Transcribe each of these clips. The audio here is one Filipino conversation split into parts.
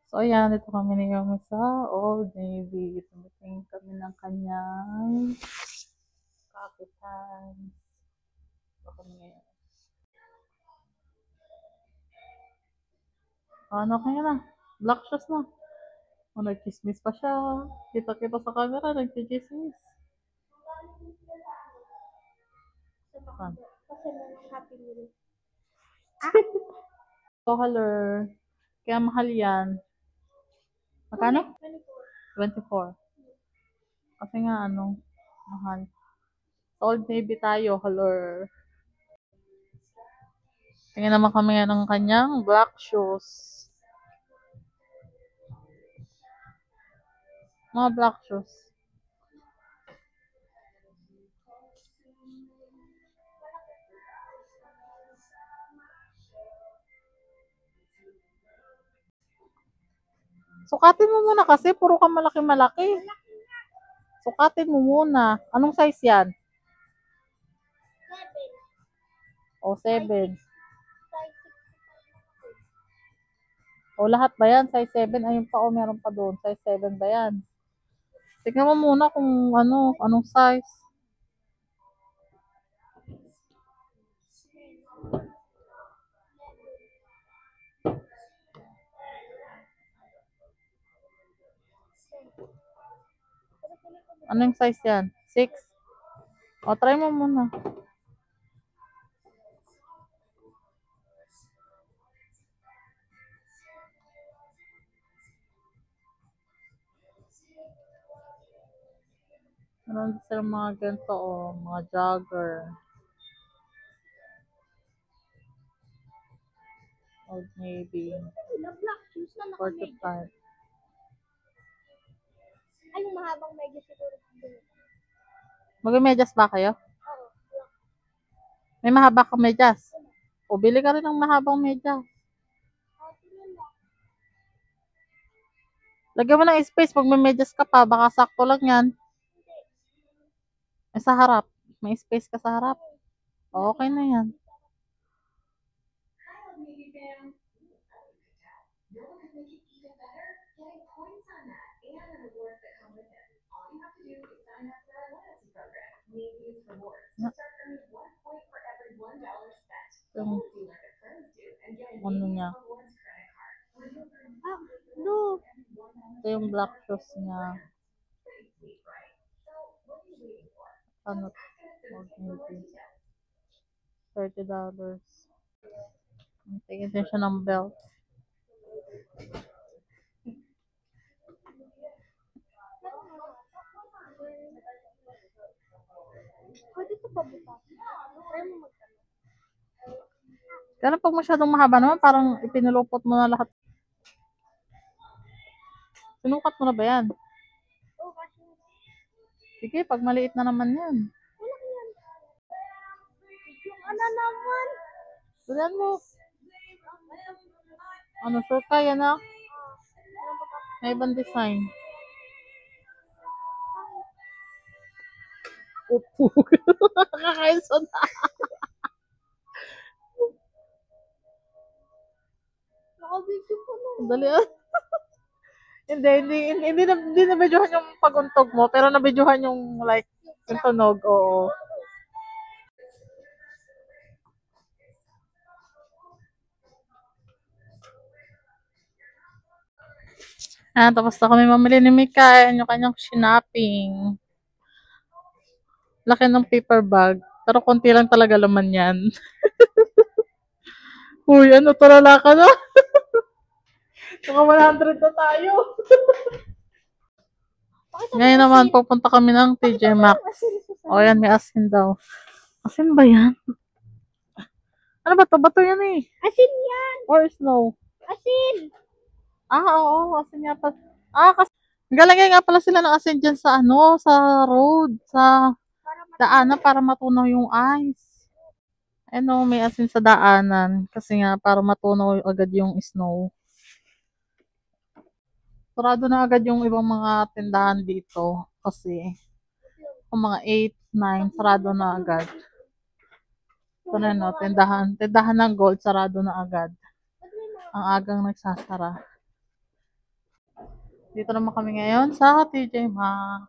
So, ayan, dito kami ni Yomi sa Old Navy. Tumitingin kami ng kanyang kapitan. Dito kami ngayon. Ano kaya na? Black shoes na. O, nagchismis pa siya. Kita-kita sa camera, nagchismis. Saan? Color. Kaya mahal yan. Magkano? 24. Kasi nga, mahal. Old Navy tayo, color. Tingnan naman kami ng kanyang black shoes. Mga black shoes. Sukatin mo muna kasi, puro ka malaki-malaki. Sukatin mo muna. Anong size yan? 7. O, 7. O, lahat ba yan? Size 7? Ayun pa, o, meron pa doon. Size 7 ba yan? Tignan mo muna kung anong size. Anong size yan? 6? O, try mo muna. Meron sila mga ganito, o, mga jogger. Old Navy. 45. Ay, yung mahabang medyo siguro. Mag-medyas ba kayo? Oo. May mahaba ka medyas. O, bili ka rin ng mahabang medyas. Lagyan mo ng space pag may medyas ka pa. Baka sakto lang yan. Sa harap. May space ka sa harap. Okay na yan. Yung, ano niya. No. Ito yung black shoes niya. Ano? Old Navy. $30. Tingin din siya ng belt. Pwede ito pa bukas. Try mo magtanong. Kaya pag masyadong mahaba naman, parang ipinulupot mo na lahat. Sinukat mo na ba yan? Oo, kasi Sige, pag maliit na naman yan. wala yan. Yung ano naman. Tulian mo. Ano, sure ka yan ah? May ibang design. Upo. Nakakaiso na. Nakabigyo ko na. Dali ah. Hindi na videohan yung paguntog mo, pero na videohan yung like, yung tunog, oo. Tapos na kami mamili ni Mika, yung kanyang shopping. Laki ng paper bag, pero konti lang talaga laman yan. Uy, tulala ka na? Mga 100 na tayo. Ngayon naman, pupunta kami ng TJ Maxx. O yan, may asin daw. Asin ba yan? Ano ba to? Bato yan eh. Asin yan. Or snow? Asin. Oo, asin nga pa. Kasi galagay nga pala sila ng asin dyan sa sa road, sa daanan para matunaw yung ice. May asin sa daanan kasi nga para matunaw agad yung snow. Sarado na agad yung ibang mga tindahan dito kasi kung mga 8, 9, sarado na agad. Ito na tindahan ng gold, sarado na agad. Ang agang nagsasara. Dito naman kami ngayon sa TJ Maxx.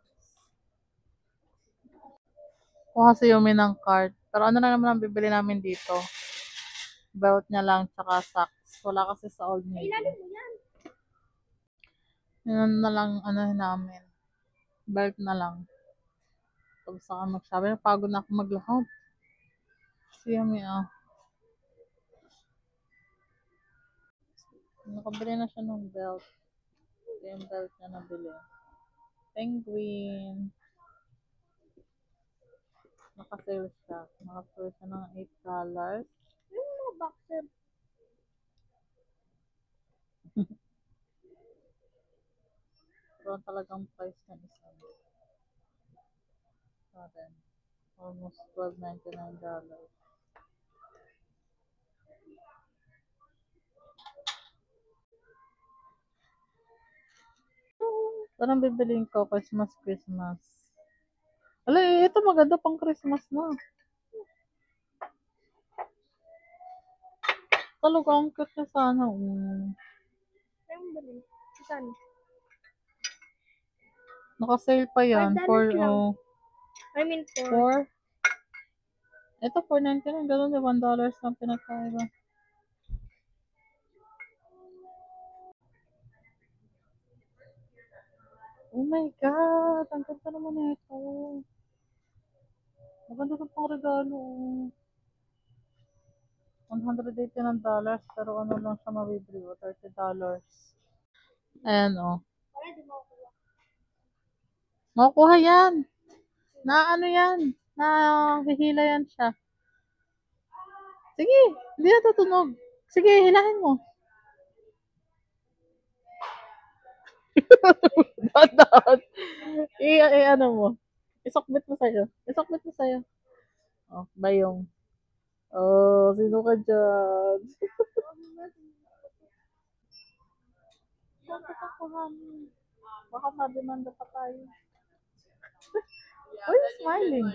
Kuha si Yumi ng card. Pero ano na naman ang bibili namin dito? Belt niya lang, tsaka socks. Wala kasi sa Old Navy. Ilalim mo yan. Yun na lang, ano namin. Belt na lang. Tapos saka magsabi, pagod na ako maglakad. Si Yumi, nakabili na siya ng belt. Ito yung belt niya nabili. Penguin. Naka-sale siya. Naka-sale siya ng $8. Yung mga boxer. Pero talagang price ng isa. Natin. Almost $12.99. Parang bibiliin ko Christmas. Ala, ito maganda pang Christmas na. Talaga ang cute niya sana. Tayo mo bali. Saan? Naka-sale pa yan. $5 For, lang. I mean, for. Ito, $4.99. Ganun, $1 lang pinagkaiba. Oh my God! Ang ganda naman ito. Maganda ito pang regalo. $189, pero ano lang siya mabibili o $30. Ayan Para di mo ako. makukuha yan. Na ano yan? Na hihila yan siya. Sige, hindi na tutunog. Sige, hilahin mo. Dahan. Ano mo. Isokbit mo sa'yo. Isokbit mo sa'yo. Oh, bayong. Oh, sino ka dyan? Bakit ako, honey? Baka mademanda pa tayo. Why are you smiling?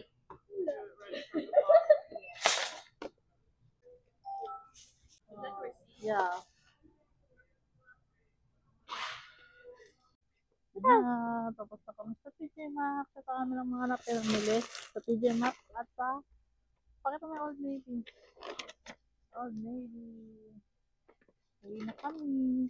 Yeah. Tapos na kami sa TJ Maxx. Ito kami ng mga napinamili sa TJ Maxx at sa pakita mo yung Old Navy. Old Navy. Uwi na kami.